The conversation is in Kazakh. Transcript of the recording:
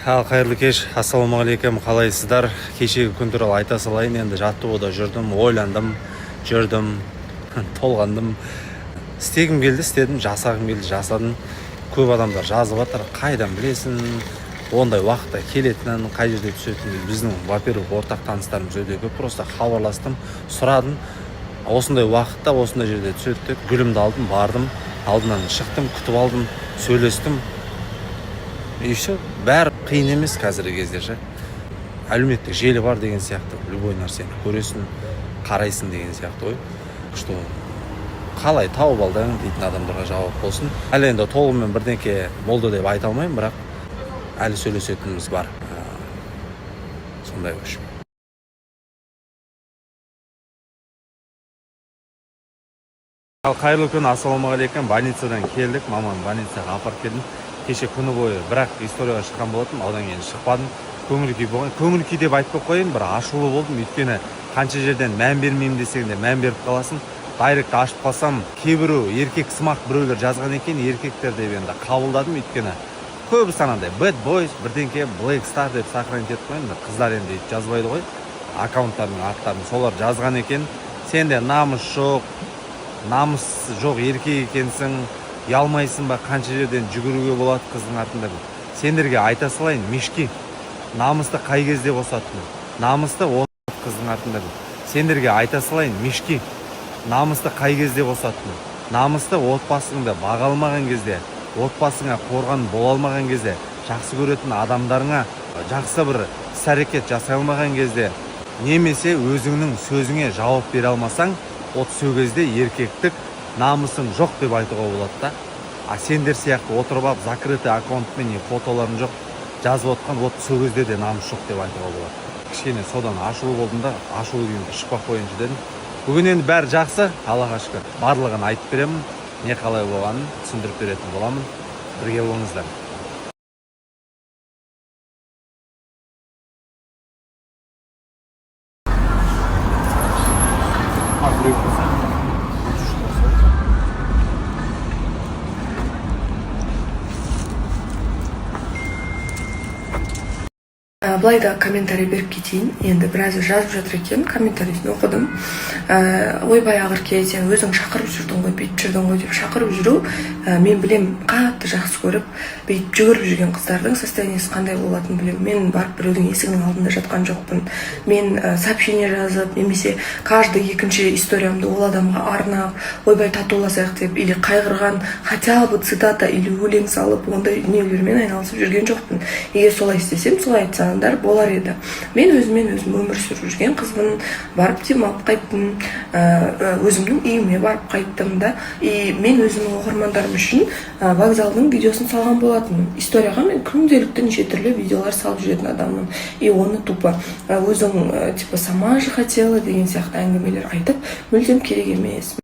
Қайырлы кеш, ассалаумағалейкум, қалайсыздар? Кешегі күн туралы айта салайын. Енді жаттығуда жүрдім, ойландым, жүрдім, толғандым. Істегім келді, істедім, жасағым келді, жасадым. Көп адамдар жазып жатыр, қайдан білесің, ондай уақытта келетінін, қай жерде түсетінін. Біздің, во-первых, ортақ таныстарымыз өте көп. Просто хабарластым, сұрадым. Осындай уақытта, осындай жерде түсетті. Гүлімді алдым, бардым, алдынан шықтым, күтіп алдым, сөйлестім. И все, бәрі қиын емес қазіргі кезде ше. Әлеуметтік желі бар деген сияқты, любой нәрсені көресің, қарайсың деген сияқты ғой. Что қалай тауып алдың дейтін адамдарға жауап болсын. Әлі енді толығымен бірдеңке болды деп айта алмаймын, бірақ әлі сөйлесетініміз бар. Сондай өш. Қайырлы күн, ассалаумағалейкум. Больницадан келдік, мамам больницаға апарып келдім. Кеше күні бойы бірақ историяға шыққан болатым, одан кейін шықпадым. Көңіл-күй болған. Көңіл-күй деп айтпай қойын, бір ашулы болдым. Өйткені қанша жерден мән бермеймін десең де мән беріп қаласың. Дайрект ашып қалсам, кейбірі еркек сымақ біреулер жазған екен, еркектер деп енді қабылдадым. Өйткені көбісі анандай bad boys, бірдеңке black star деп сохранить етіп қойын. Қыздар енді жазбайды ғой, аккаунттардың аттарын. Солар жазған екен. Сенде намыс жоқ еркек екенсің, ұялмайсың ба, қанша жерден жүгіруге болады қыздың артында. Сендерге айта салайын, мешки, намысты қай кезде босаттың? Намысты қыздың артында. Сендерге айта салайын, мешки, намысты қай кезде босаттың? Намысты отбасыңды баға алмаған кезде, отбасыңа қорған бола алмаған кезде, жақсы көретін адамдарыңа жақсы бір іс-әрекет жасай алмаған кезде, немесе өзіңнің сөзіңе жауап бере алмасаң, сол кезде еркектік намысың жоқ деп айтуға болады да. А сендер сияқты отырып алып закрытый аккаунтмен фотоларын жоқ жазып отқан, сол кезде де намыс жоқ деп айтуға болады. Кішкене содан ашулы болдым да, ашулы күйімді шықпақ қойыншы дедім. Бүгін енді бәрі жақсы, Аллаға шүкір. Барлығын айтып беремін, не қалай болғанын түсіндіріп беретін боламын. Бірге болыңыздар. Былайда комментарий беріп кетейін. Енді біраз жазып жатыр екен, комментарийін оқыдым. Ойбай Ақерке, сен өзің шақырып жүрдің ғой, бүйтіп жүрдің ғой деп шақырып жүру, мен білем, қатты жақсы көріп, бүйтіп жүгіріп жүрген қыздардың состояниесі қандай болатынын білем. Мен барып біреудің есігінің алдында жатқан жоқпын. Мен сообщение жазып, немесе каждый екінші историямды ол адамға арнап, ойбай татуласайық деп, или қайғырған, хотя бы цитата или өлең салып, ондай дүниелермен айналысып жүрген жоқпын. Егер солай істесем, солай айтсаңдар болар еді. Мен өзім өмір сүріп жүрген қызбын, барып демалып қайттым, өзімнің үйіме барып қайттым да. И мен өзімнің оқырмандарым үшін вокзалдың видеосын салған болатынмын. Историяға мен күнделікті неше түрлі видеолар салып жүретін адаммын. И оны тупо өзің типа сама же хотела деген сияқты әңгімелер айтып мүлдем керек емес.